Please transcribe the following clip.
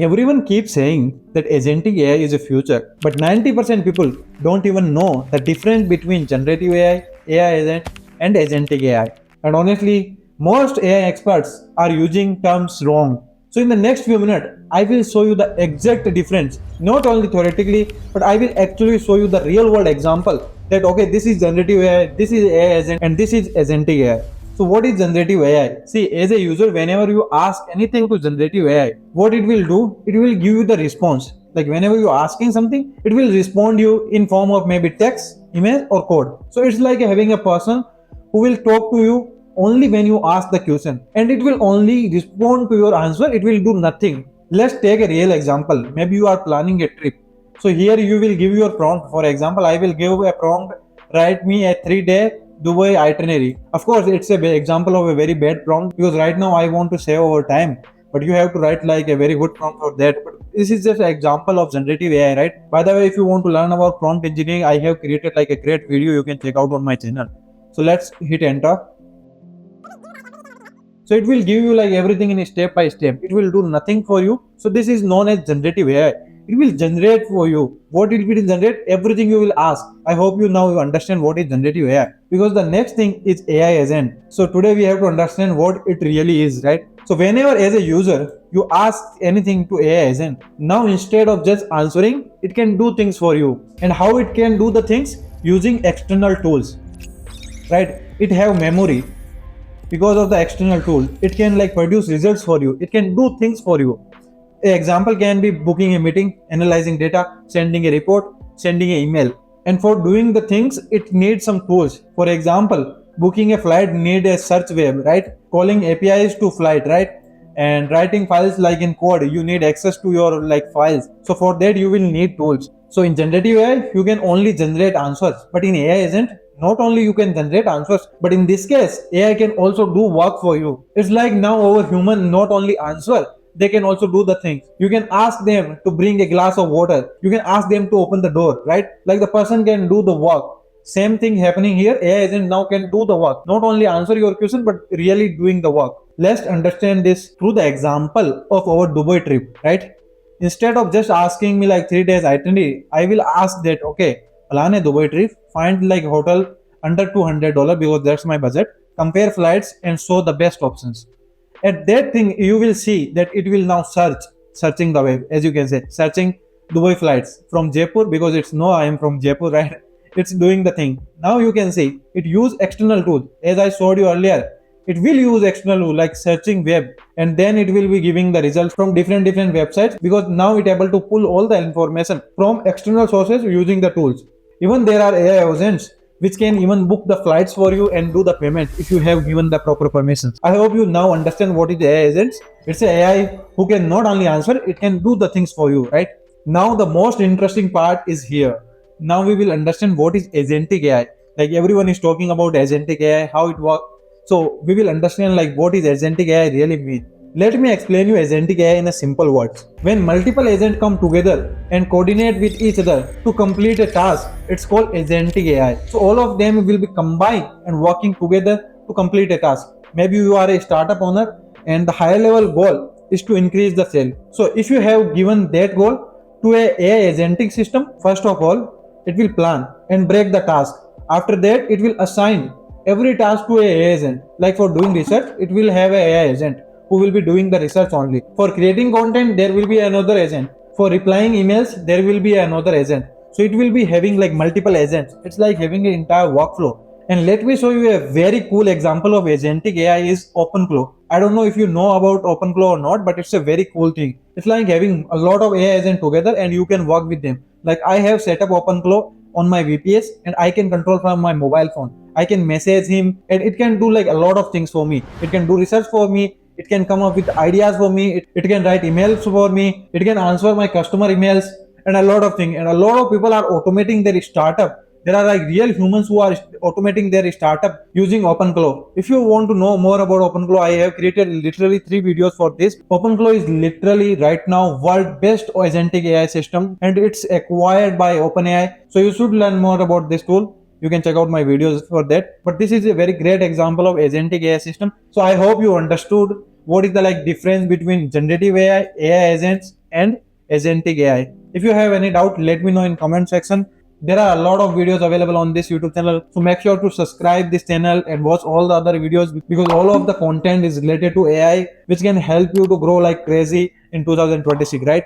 Everyone keeps saying that agentic AI is a future, but 90% people don't even know the difference between generative AI, AI agent, and agentic AI. And honestly, most AI experts are using terms wrong. So in the next few minutes, I will show you the exact difference, not only theoretically, but I will actually show you the real world example that okay, this is generative AI, this is AI agent, and this is agentic AI. So what is generative AI? See, as a user, whenever you ask anything to generative AI, what it will do, it will give you the response. Like whenever you're asking something, it will respond you in form of maybe text, image, or code. So it's like having a person who will talk to you only when you ask the question, and it will only respond to your answer. It will do nothing. Let's take a real example. Maybe you are planning a trip. So here you will give your prompt. For example, I will give a prompt, write me a 3-day Dubai itinerary. Of course, it's a example of a very bad prompt because right now I want to save our time. But you have to write like a very good prompt for that. But this is just an example of generative AI, right? By the way, if you want to learn about prompt engineering, I have created like a great video you can check out on my channel. So let's hit enter. So it will give you like everything in step by step. It will do nothing for you. So this is known as generative AI. It will generate for you. What it will generate? Everything you will ask. I hope you now understand what is generative AI. Because the next thing is AI agent. So today we have to understand what it really is, right? So whenever as a user you ask anything to AI agent, now instead of just answering, it can do things for you. And how it can do the things? Using external tools, right? It have memory. Because of the external tool, it can like produce results for you. It can do things for you. An example can be booking a meeting, analyzing data, sending a report, sending an email. And for doing the things, it needs some tools. For example, booking a flight need a search web, right? Calling APIs to flight, right? And writing files like in code, you need access to your like files. So for that, you will need tools. So in generative AI, you can only generate answers, but in AI agent, not only you can generate answers, but in this case, AI can also do work for you. It's like now our human not only answer, they can also do the things. You can ask them to bring a glass of water. You can ask them to open the door, right? Like the person can do the work. Same thing happening here. AI agent now can do the work. Not only answer your question, but really doing the work. Let's understand this through the example of our Dubai trip, right? Instead of just asking me like 3 days itinerary, I will ask that, okay, plan a Dubai trip, find like hotel under $200 because that's my budget, compare flights and show the best options. At that thing, you will see that it will now searching the web, as you can say, searching Dubai flights from Jaipur because it's no, I am from Jaipur, right? It's doing the thing. Now you can see it use external tools. As I showed you earlier, it will use external tool like searching web, and then it will be giving the results from different websites because now it able to pull all the information from external sources using the tools. Even there are AI agents which can even book the flights for you and do the payment if you have given the proper permissions. I hope you now understand what is AI agents. It's an AI who can not only answer, it can do the things for you, right? Now the most interesting part is here. Now we will understand what is agentic AI. Like everyone is talking about agentic AI, how it works. So we will understand like what is agentic AI really mean. Let me explain you agentic AI in a simple words. When multiple agents come together and coordinate with each other to complete a task, it's called agentic AI. So all of them will be combined and working together to complete a task. Maybe you are a startup owner and the higher level goal is to increase the sale. So if you have given that goal to a AI agentic system, first of all, it will plan and break the task. After that, it will assign every task to a AI agent. Like for doing research, it will have a AI agent who will be doing the research only. For creating content, there will be another agent. For replying emails, there will be another agent. So it will be having like multiple agents. It's like having an entire workflow. And let me show you a very cool example of agentic AI is OpenClaw. I don't know if you know about OpenClaw or not, but it's a very cool thing. It's like having a lot of AI agents together and you can work with them. Like I have set up OpenClaw on my VPS and I can control from my mobile phone. I can message him and it can do like a lot of things for me. It can do research for me. It can come up with ideas for me. It can write emails for me. It can answer my customer emails and a lot of things. And a lot of people are automating their startup. There are like real humans who are automating their startup using OpenClaw. If you want to know more about OpenClaw, I have created literally 3 videos for this. OpenClaw is literally right now world best agentic AI system and it's acquired by OpenAI. So you should learn more about this tool. You can check out my videos for that. But this is a very great example of agentic AI system. So I hope you understood what is the like difference between generative AI, AI agents, and agentic AI. If you have any doubt, let me know in comment section. There are a lot of videos available on this YouTube channel, so make sure to subscribe this channel and watch all the other videos, because all of the content is related to AI, which can help you to grow like crazy in 2026, right?